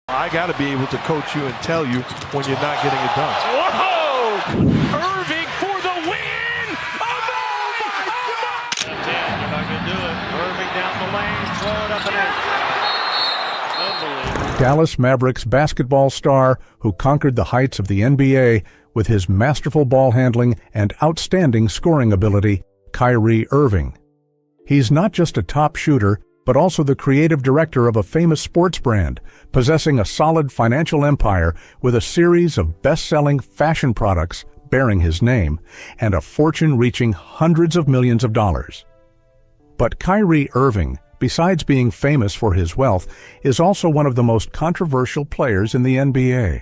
I got to be able to coach you and tell you when you're not getting it done. Whoa! Irving for the win! Oh, my God! You're not going to do it. Irving down the lane, throw it up and in. Unbelievable. Dallas Mavericks basketball star who conquered the heights of the NBA with his masterful ball handling and outstanding scoring ability, Kyrie Irving. He's not just a top shooter, but also the creative director of a famous sports brand, possessing a solid financial empire with a series of best-selling fashion products bearing his name and a fortune reaching hundreds of millions of dollars. But Kyrie Irving, besides being famous for his wealth, is also one of the most controversial players in the NBA.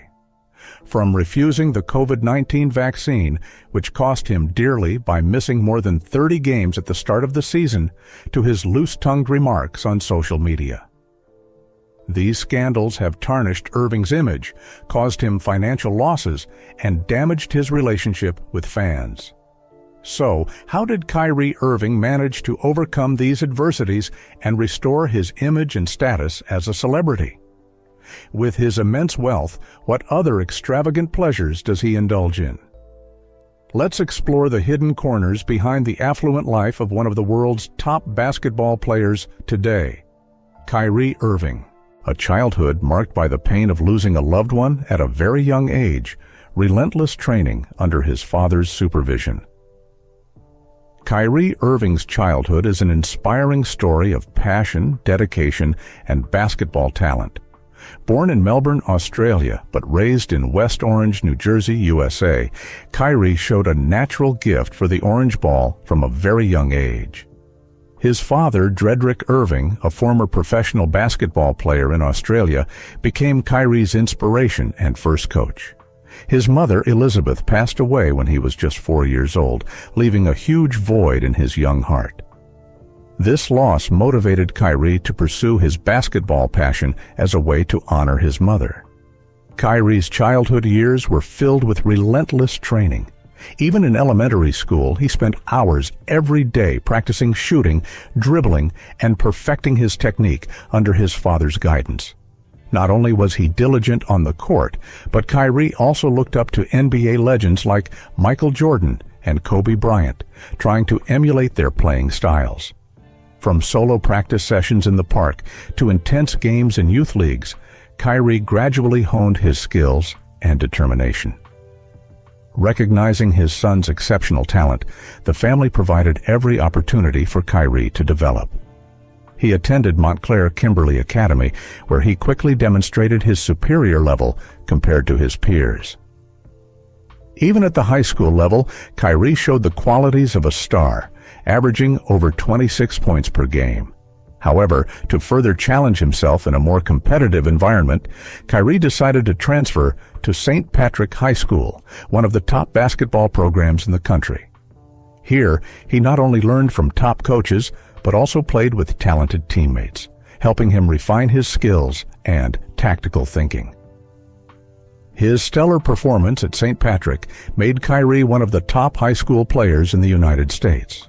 From refusing the COVID-19 vaccine, which cost him dearly by missing more than 30 games at the start of the season, to his loose-tongued remarks on social media. These scandals have tarnished Irving's image, caused him financial losses, and damaged his relationship with fans. So, how did Kyrie Irving manage to overcome these adversities and restore his image and status as a celebrity? With his immense wealth, what other extravagant pleasures does he indulge in? Let's explore the hidden corners behind the affluent life of one of the world's top basketball players today, Kyrie Irving. A childhood marked by the pain of losing a loved one at a very young age, relentless training under his father's supervision. Kyrie Irving's childhood is an inspiring story of passion, dedication, and basketball talent. Born in Melbourne, Australia, but raised in West Orange, New Jersey, USA, Kyrie showed a natural gift for the orange ball from a very young age. His father, Dredrick Irving, a former professional basketball player in Australia, became Kyrie's inspiration and first coach. His mother, Elizabeth, passed away when he was just 4 years old, leaving a huge void in his young heart. This loss motivated Kyrie to pursue his basketball passion as a way to honor his mother. Kyrie's childhood years were filled with relentless training. Even in elementary school, he spent hours every day practicing shooting, dribbling, and perfecting his technique under his father's guidance. Not only was he diligent on the court, but Kyrie also looked up to NBA legends like Michael Jordan and Kobe Bryant, trying to emulate their playing styles. From solo practice sessions in the park to intense games in youth leagues, Kyrie gradually honed his skills and determination. Recognizing his son's exceptional talent, the family provided every opportunity for Kyrie to develop. He attended Montclair Kimberly Academy, where he quickly demonstrated his superior level compared to his peers. Even at the high school level, Kyrie showed the qualities of a star, averaging over 26 points per game. However, to further challenge himself in a more competitive environment, Kyrie decided to transfer to St. Patrick High School, one of the top basketball programs in the country. Here, he not only learned from top coaches, but also played with talented teammates, helping him refine his skills and tactical thinking. His stellar performance at St. Patrick made Kyrie one of the top high school players in the United States.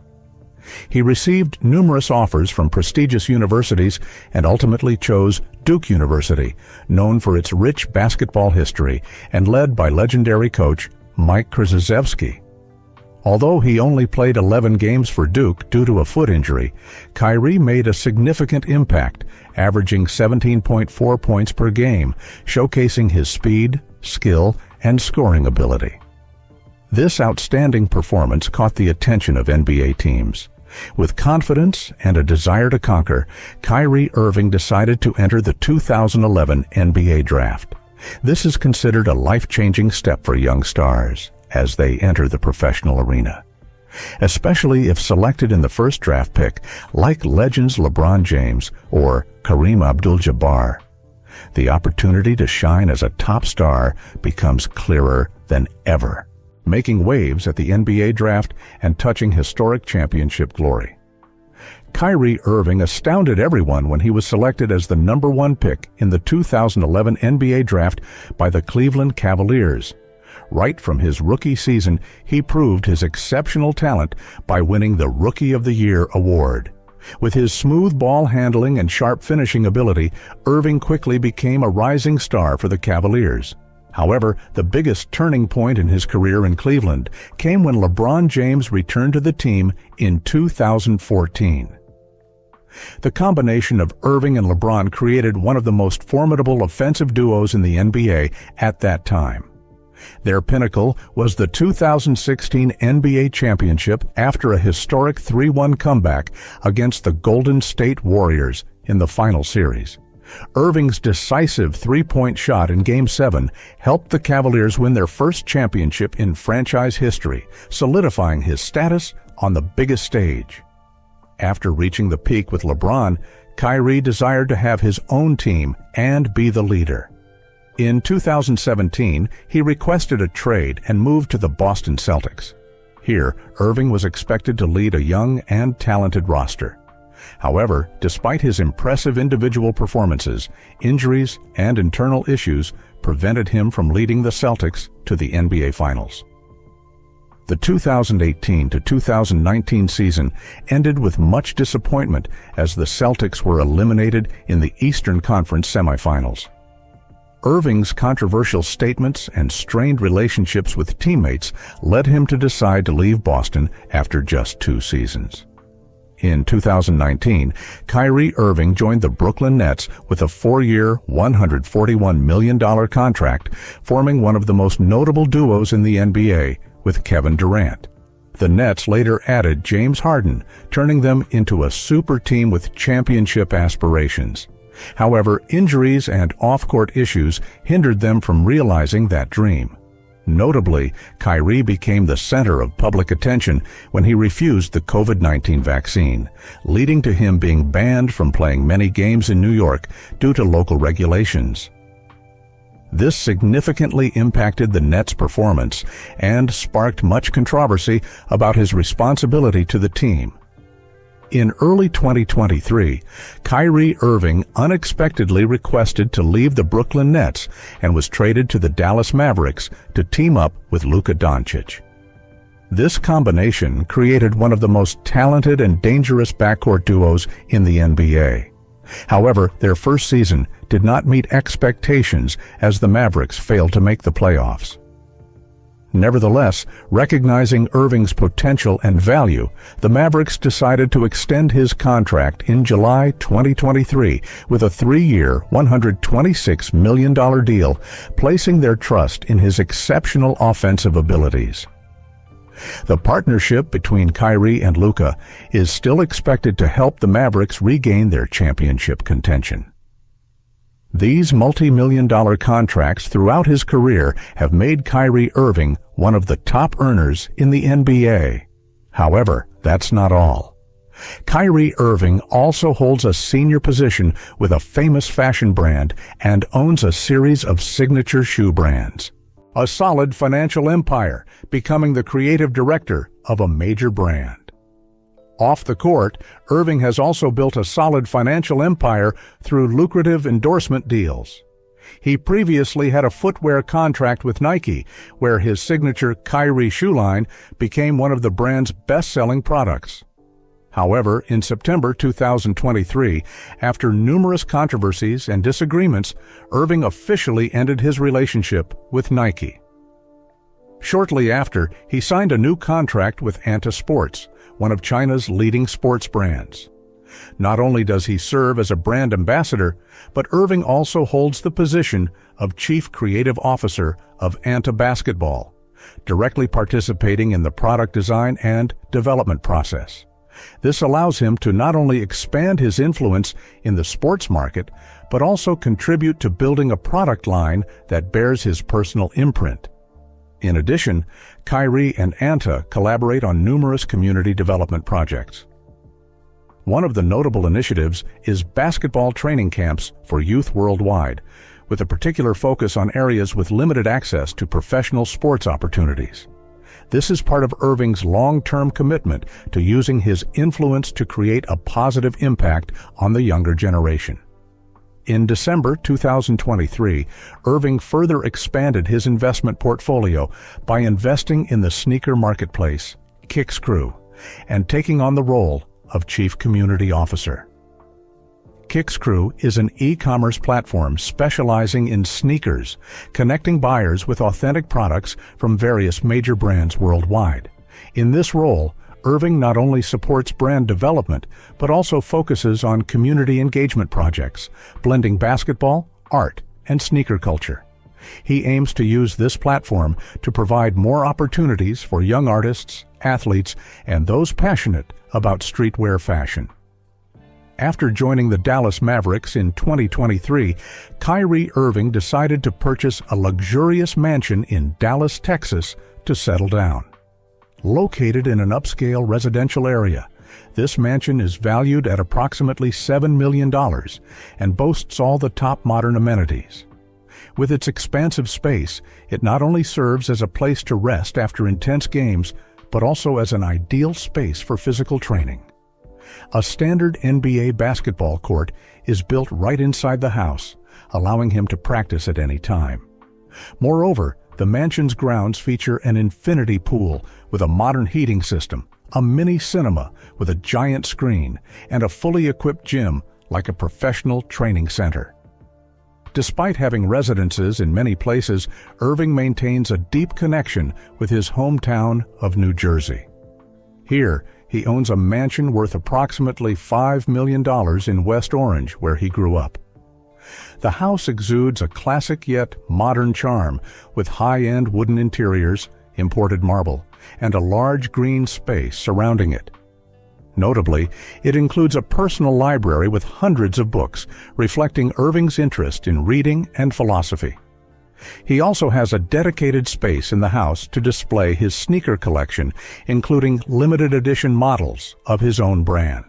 He received numerous offers from prestigious universities and ultimately chose Duke University, known for its rich basketball history and led by legendary coach Mike Krzyzewski. Although he only played 11 games for Duke due to a foot injury, Kyrie made a significant impact, averaging 17.4 points per game, showcasing his speed, skill, and scoring ability. This outstanding performance caught the attention of NBA teams. With confidence and a desire to conquer, Kyrie Irving decided to enter the 2011 NBA Draft. This is considered a life-changing step for young stars as they enter the professional arena, especially if selected in the first draft pick, like legends LeBron James or Kareem Abdul-Jabbar. The opportunity to shine as a top star becomes clearer than ever, making waves at the NBA Draft and touching historic championship glory. Kyrie Irving astounded everyone when he was selected as the number 1 pick in the 2011 NBA Draft by the Cleveland Cavaliers. Right from his rookie season, he proved his exceptional talent by winning the Rookie of the Year award. With his smooth ball handling and sharp finishing ability, Irving quickly became a rising star for the Cavaliers. However, the biggest turning point in his career in Cleveland came when LeBron James returned to the team in 2014. The combination of Irving and LeBron created one of the most formidable offensive duos in the NBA at that time. Their pinnacle was the 2016 NBA championship after a historic 3-1 comeback against the Golden State Warriors in the final series. Irving's decisive three-point shot in Game 7 helped the Cavaliers win their first championship in franchise history, solidifying his status on the biggest stage. After reaching the peak with LeBron, Kyrie desired to have his own team and be the leader. In 2017, he requested a trade and moved to the Boston Celtics. Here, Irving was expected to lead a young and talented roster. However, despite his impressive individual performances, injuries and internal issues prevented him from leading the Celtics to the NBA Finals. The 2018 to 2019 season ended with much disappointment as the Celtics were eliminated in the Eastern Conference semifinals. Irving's controversial statements and strained relationships with teammates led him to decide to leave Boston after just 2 seasons. In 2019, Kyrie Irving joined the Brooklyn Nets with a 4-year, $141 million contract, forming one of the most notable duos in the NBA with Kevin Durant. The Nets later added James Harden, turning them into a super team with championship aspirations. However, injuries and off-court issues hindered them from realizing that dream. Notably, Kyrie became the center of public attention when he refused the COVID-19 vaccine, leading to him being banned from playing many games in New York due to local regulations. This significantly impacted the Nets' performance and sparked much controversy about his responsibility to the team. In early 2023, Kyrie Irving unexpectedly requested to leave the Brooklyn Nets and was traded to the Dallas Mavericks to team up with Luka Doncic. This combination created one of the most talented and dangerous backcourt duos in the NBA. However, their first season did not meet expectations as the Mavericks failed to make the playoffs. Nevertheless, recognizing Irving's potential and value, the Mavericks decided to extend his contract in July 2023 with a 3-year, $126 million deal, placing their trust in his exceptional offensive abilities. The partnership between Kyrie and Luka is still expected to help the Mavericks regain their championship contention. These multi-million-dollar contracts throughout his career have made Kyrie Irving one of the top earners in the NBA. However, that's not all. Kyrie Irving also holds a senior position with a famous fashion brand and owns a series of signature shoe brands. A solid financial empire, becoming the creative director of a major brand. Off the court, Irving has also built a solid financial empire through lucrative endorsement deals. He previously had a footwear contract with Nike, where his signature Kyrie shoe line became one of the brand's best-selling products. However, in September 2023, after numerous controversies and disagreements, Irving officially ended his relationship with Nike. Shortly after, he signed a new contract with Anta Sports, one of China's leading sports brands. Not only does he serve as a brand ambassador, but Irving also holds the position of Chief Creative Officer of Anta Basketball, directly participating in the product design and development process. This allows him to not only expand his influence in the sports market, but also contribute to building a product line that bears his personal imprint. In addition, Kyrie and Anta collaborate on numerous community development projects. One of the notable initiatives is basketball training camps for youth worldwide, with a particular focus on areas with limited access to professional sports opportunities. This is part of Irving's long-term commitment to using his influence to create a positive impact on the younger generation. In December 2023, Irving further expanded his investment portfolio by investing in the sneaker marketplace, Kicks Crew, and taking on the role of Chief Community Officer. Kickscrew is an e-commerce platform specializing in sneakers, connecting buyers with authentic products from various major brands worldwide. In this role, Irving not only supports brand development, but also focuses on community engagement projects, blending basketball, art, and sneaker culture. He aims to use this platform to provide more opportunities for young artists, athletes, and those passionate about streetwear fashion. After joining the Dallas Mavericks in 2023, Kyrie Irving decided to purchase a luxurious mansion in Dallas, Texas, to settle down. Located in an upscale residential area, this mansion is valued at approximately $7 million and boasts all the top modern amenities. With its expansive space, it not only serves as a place to rest after intense games, but also as an ideal space for physical training. A standard NBA basketball court is built right inside the house, allowing him to practice at any time. Moreover, the mansion's grounds feature an infinity pool with a modern heating system, a mini cinema with a giant screen, and a fully equipped gym like a professional training center. Despite having residences in many places, Irving maintains a deep connection with his hometown of New Jersey. Here, he owns a mansion worth approximately $5 million in West Orange, where he grew up. The house exudes a classic yet modern charm with high-end wooden interiors, imported marble, and a large green space surrounding it. Notably, it includes a personal library with hundreds of books, reflecting Irving's interest in reading and philosophy. He also has a dedicated space in the house to display his sneaker collection, including limited edition models of his own brand.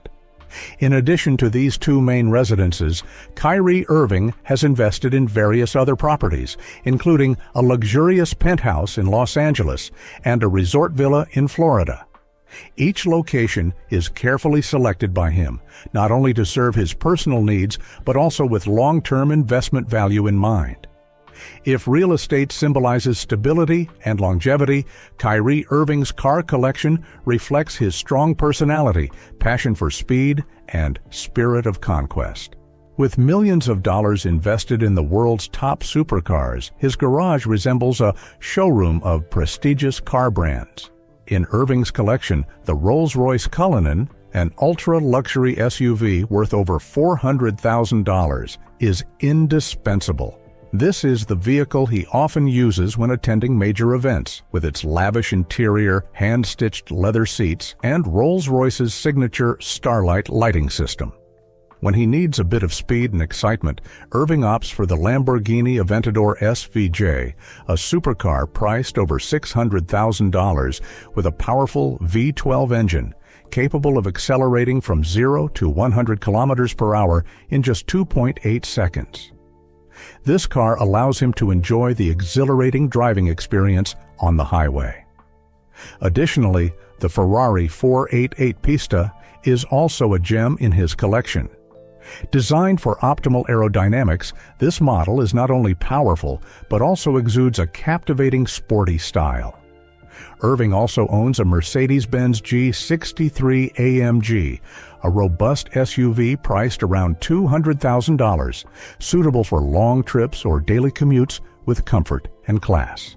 In addition to these two main residences, Kyrie Irving has invested in various other properties, including a luxurious penthouse in Los Angeles and a resort villa in Florida. Each location is carefully selected by him, not only to serve his personal needs, but also with long-term investment value in mind. If real estate symbolizes stability and longevity, Kyrie Irving's car collection reflects his strong personality, passion for speed, and spirit of conquest. With millions of dollars invested in the world's top supercars, his garage resembles a showroom of prestigious car brands. In Irving's collection, the Rolls-Royce Cullinan, an ultra-luxury SUV worth over $400,000, is indispensable. This is the vehicle he often uses when attending major events, with its lavish interior, hand-stitched leather seats, and Rolls-Royce's signature Starlight lighting system. When he needs a bit of speed and excitement, Irving opts for the Lamborghini Aventador SVJ, a supercar priced over $600,000 with a powerful V12 engine, capable of accelerating from 0 to 100 kilometers per hour in just 2.8 seconds. This car allows him to enjoy the exhilarating driving experience on the highway. Additionally, the Ferrari 488 Pista is also a gem in his collection. Designed for optimal aerodynamics, this model is not only powerful, but also exudes a captivating sporty style. Irving also owns a Mercedes-Benz G63 AMG, a robust SUV priced around $200,000, suitable for long trips or daily commutes with comfort and class.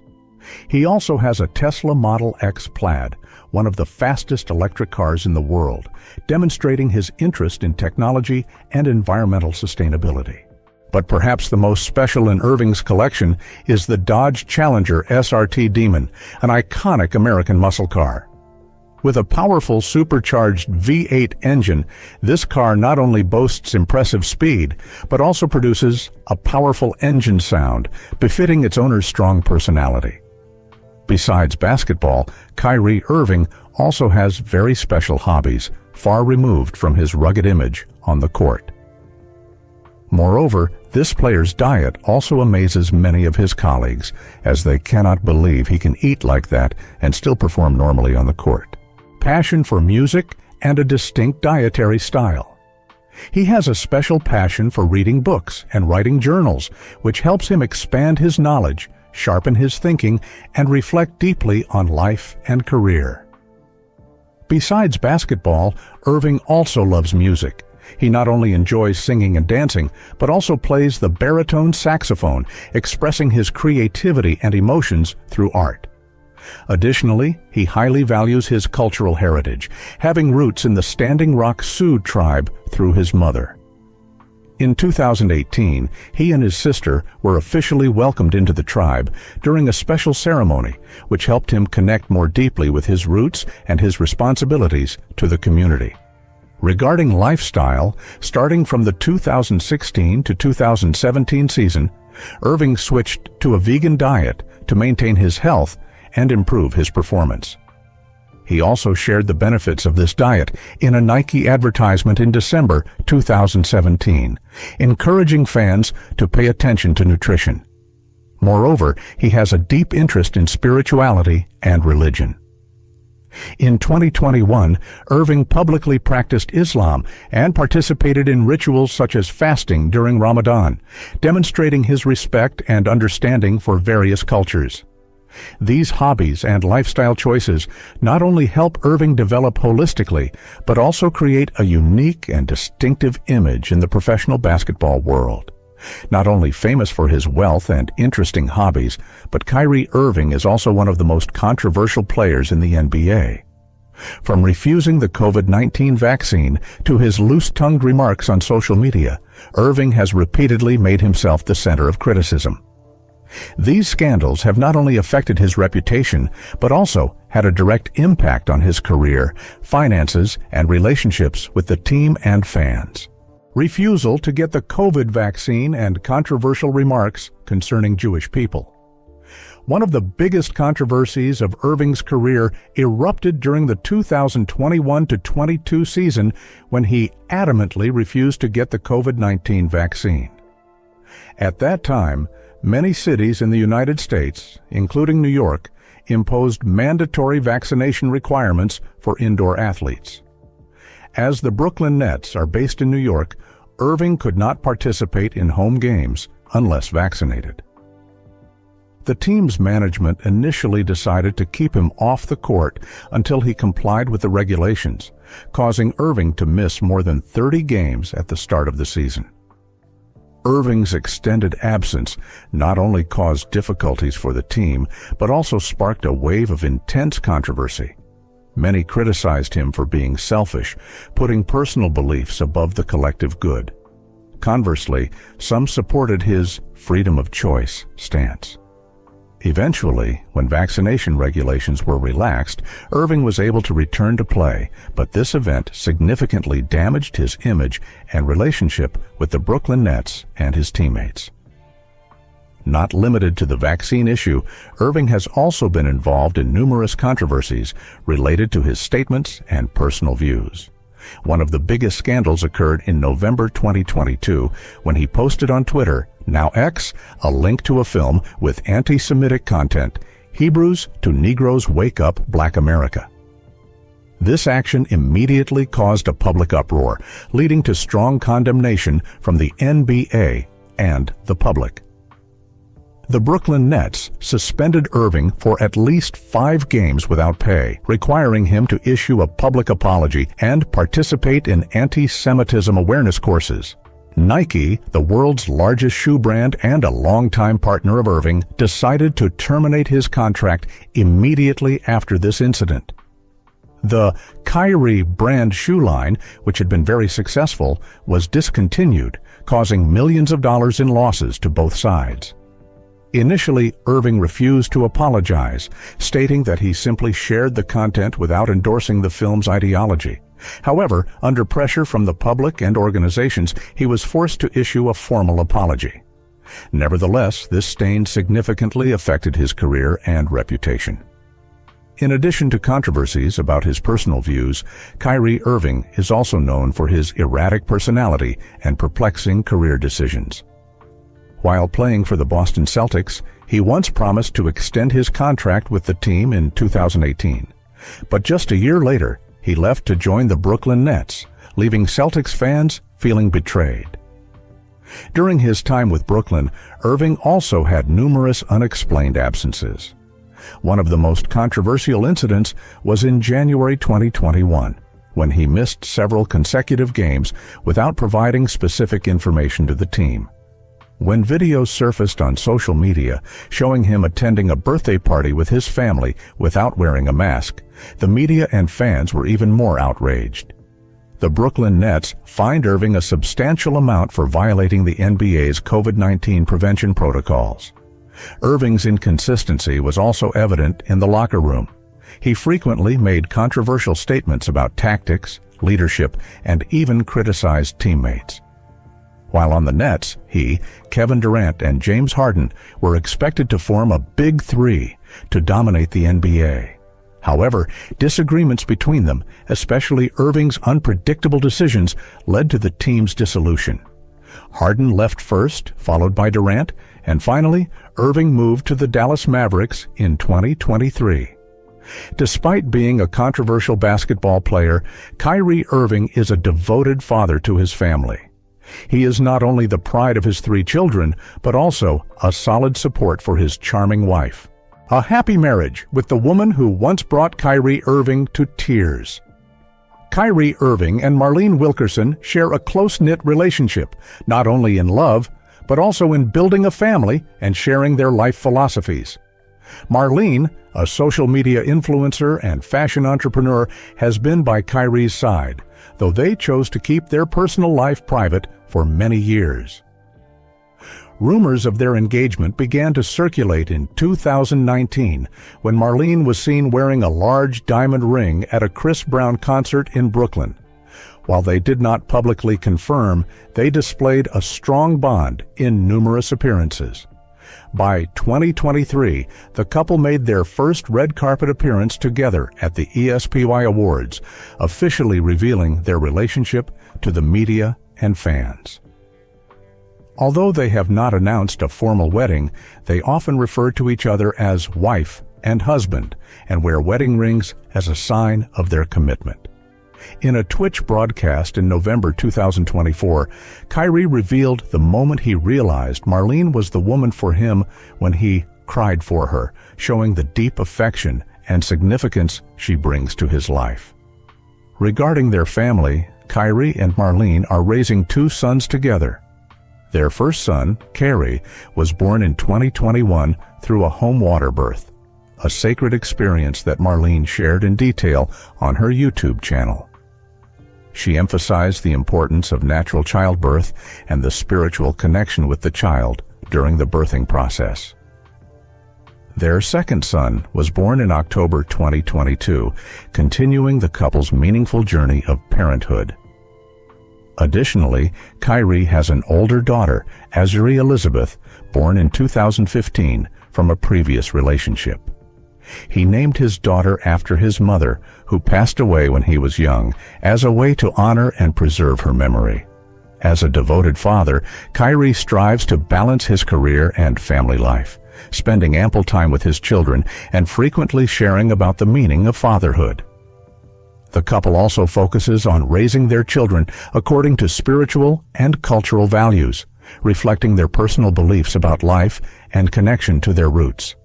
He also has a Tesla Model X Plaid, one of the fastest electric cars in the world, demonstrating his interest in technology and environmental sustainability. But perhaps the most special in Irving's collection is the Dodge Challenger SRT Demon, an iconic American muscle car. With a powerful supercharged V8 engine, this car not only boasts impressive speed, but also produces a powerful engine sound befitting its owner's strong personality. Besides basketball, Kyrie Irving also has very special hobbies, far removed from his rugged image on the court. Moreover, this player's diet also amazes many of his colleagues, as they cannot believe he can eat like that and still perform normally on the court. Passion for music and a distinct dietary style. He has a special passion for reading books and writing journals, which helps him expand his knowledge, sharpen his thinking, and reflect deeply on life and career. Besides basketball, Irving also loves music. He not only enjoys singing and dancing, but also plays the baritone saxophone, expressing his creativity and emotions through art. Additionally, he highly values his cultural heritage, having roots in the Standing Rock Sioux tribe through his mother. In 2018, he and his sister were officially welcomed into the tribe during a special ceremony, which helped him connect more deeply with his roots and his responsibilities to the community. Regarding lifestyle, starting from the 2016 to 2017 season, Irving switched to a vegan diet to maintain his health and improve his performance. He also shared the benefits of this diet in a Nike advertisement in December 2017, encouraging fans to pay attention to nutrition. Moreover, he has a deep interest in spirituality and religion. In 2021, Irving publicly practiced Islam and participated in rituals such as fasting during Ramadan, demonstrating his respect and understanding for various cultures. These hobbies and lifestyle choices not only help Irving develop holistically, but also create a unique and distinctive image in the professional basketball world. Not only famous for his wealth and interesting hobbies, but Kyrie Irving is also one of the most controversial players in the NBA. From refusing the COVID-19 vaccine to his loose-tongued remarks on social media, Irving has repeatedly made himself the center of criticism. These scandals have not only affected his reputation, but also had a direct impact on his career, finances, and relationships with the team and fans. Refusal to get the COVID vaccine and controversial remarks concerning Jewish people. One of the biggest controversies of Irving's career erupted during the 2021-22 season when he adamantly refused to get the COVID-19 vaccine. At that time, many cities in the United States, including New York, imposed mandatory vaccination requirements for indoor athletes. As the Brooklyn Nets are based in New York, Irving could not participate in home games unless vaccinated. The team's management initially decided to keep him off the court until he complied with the regulations, causing Irving to miss more than 30 games at the start of the season. Irving's extended absence not only caused difficulties for the team, but also sparked a wave of intense controversy. Many criticized him for being selfish, putting personal beliefs above the collective good. Conversely, some supported his freedom of choice stance. Eventually, when vaccination regulations were relaxed, Irving was able to return to play, but this event significantly damaged his image and relationship with the Brooklyn Nets and his teammates. Not limited to the vaccine issue, Irving has also been involved in numerous controversies related to his statements and personal views. One of the biggest scandals occurred in November 2022 when he posted on Twitter, now X, a link to a film with anti-Semitic content, Hebrews to Negroes Wake Up Black America. This action immediately caused a public uproar, leading to strong condemnation from the NBA and the public. The Brooklyn Nets suspended Irving for at least 5 games without pay, requiring him to issue a public apology and participate in anti-Semitism awareness courses. Nike, the world's largest shoe brand and a longtime partner of Irving, decided to terminate his contract immediately after this incident. The Kyrie brand shoe line, which had been very successful, was discontinued, causing millions of dollars in losses to both sides. Initially, Irving refused to apologize, stating that he simply shared the content without endorsing the film's ideology. However, under pressure from the public and organizations, he was forced to issue a formal apology. Nevertheless, this stain significantly affected his career and reputation. In addition to controversies about his personal views, Kyrie Irving is also known for his erratic personality and perplexing career decisions. While playing for the Boston Celtics, he once promised to extend his contract with the team in 2018. But just a year later, he left to join the Brooklyn Nets, leaving Celtics fans feeling betrayed. During his time with Brooklyn, Irving also had numerous unexplained absences. One of the most controversial incidents was in January 2021, when he missed several consecutive games without providing specific information to the team. When videos surfaced on social media showing him attending a birthday party with his family without wearing a mask, the media and fans were even more outraged. The Brooklyn Nets fined Irving a substantial amount for violating the NBA's COVID-19 prevention protocols. Irving's inconsistency was also evident in the locker room. He frequently made controversial statements about tactics, leadership, and even criticized teammates. While on the Nets, he, Kevin Durant, and James Harden were expected to form a big three to dominate the NBA. However, disagreements between them, especially Irving's unpredictable decisions, led to the team's dissolution. Harden left first, followed by Durant, and finally, Irving moved to the Dallas Mavericks in 2023. Despite being a controversial basketball player, Kyrie Irving is a devoted father to his family. He is not only the pride of his 3 children, but also a solid support for his charming wife. A happy marriage with the woman who once brought Kyrie Irving to tears. Kyrie Irving and Marlene Wilkerson share a close-knit relationship, not only in love, but also in building a family and sharing their life philosophies. Marlene, a social media influencer and fashion entrepreneur, has been by Kyrie's side, though they chose to keep their personal life private for many years. Rumors of their engagement began to circulate in 2019 when Marlene was seen wearing a large diamond ring at a Chris Brown concert in Brooklyn. While they did not publicly confirm, they displayed a strong bond in numerous appearances. By 2023, the couple made their first red carpet appearance together at the ESPY Awards, officially revealing their relationship to the media and fans. Although they have not announced a formal wedding, they often refer to each other as wife and husband and wear wedding rings as a sign of their commitment. In a Twitch broadcast in November 2024, Kyrie revealed the moment he realized Marlene was the woman for him when he cried for her, showing the deep affection and significance she brings to his life. Regarding their family, Kyrie and Marlene are raising 2 sons together. Their first son, Carey, was born in 2021 through a home water birth, a sacred experience that Marlene shared in detail on her YouTube channel. She emphasized the importance of natural childbirth and the spiritual connection with the child during the birthing process. Their second son was born in October 2022, continuing the couple's meaningful journey of parenthood. Additionally, Kyrie has an older daughter, Azuri Elizabeth, born in 2015 from a previous relationship. He named his daughter after his mother, who passed away when he was young, as a way to honor and preserve her memory. As a devoted father, Kyrie strives to balance his career and family life, spending ample time with his children and frequently sharing about the meaning of fatherhood. The couple also focuses on raising their children according to spiritual and cultural values, reflecting their personal beliefs about life and connection to their roots.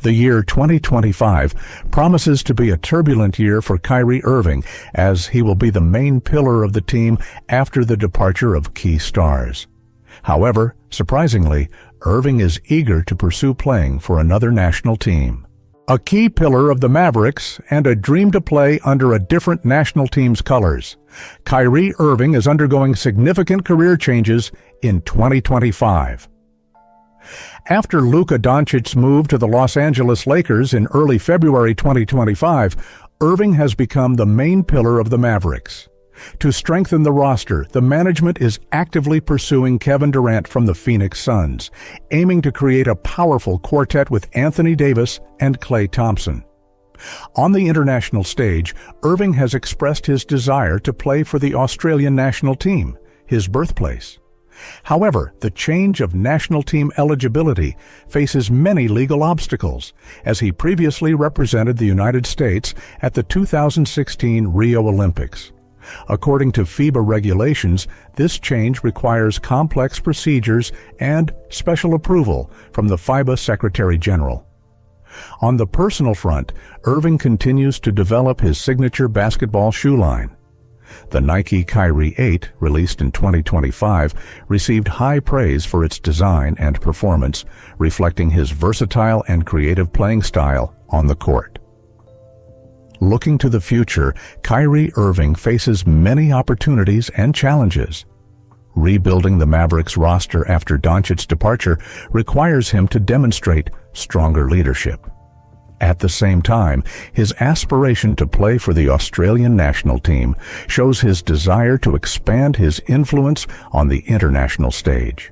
The year 2025 promises to be a turbulent year for Kyrie Irving, as he will be the main pillar of the team after the departure of key stars. However, surprisingly, Irving is eager to pursue playing for another national team. A key pillar of the Mavericks and a dream to play under a different national team's colors, Kyrie Irving is undergoing significant career changes in 2025. After Luka Doncic's move to the Los Angeles Lakers in early February 2025, Irving has become the main pillar of the Mavericks. To strengthen the roster, the management is actively pursuing Kevin Durant from the Phoenix Suns, aiming to create a powerful quartet with Anthony Davis and Klay Thompson. On the international stage, Irving has expressed his desire to play for the Australian national team, his birthplace. However, the change of national team eligibility faces many legal obstacles, as he previously represented the United States at the 2016 Rio Olympics. According to FIBA regulations, this change requires complex procedures and special approval from the FIBA Secretary General. On the personal front, Irving continues to develop his signature basketball shoe line. The Nike Kyrie 8, released in 2025, received high praise for its design and performance, reflecting his versatile and creative playing style on the court. Looking to the future, Kyrie Irving faces many opportunities and challenges. Rebuilding the Mavericks roster after Doncic's departure requires him to demonstrate stronger leadership. At the same time, his aspiration to play for the Australian national team shows his desire to expand his influence on the international stage.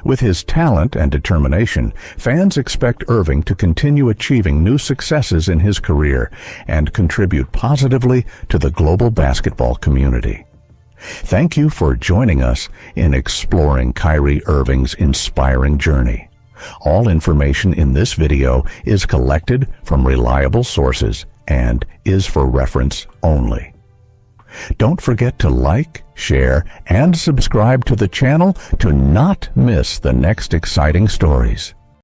With his talent and determination, fans expect Irving to continue achieving new successes in his career and contribute positively to the global basketball community. Thank you for joining us in exploring Kyrie Irving's inspiring journey. All information in this video is collected from reliable sources and is for reference only. Don't forget to like, share, and subscribe to the channel to not miss the next exciting stories.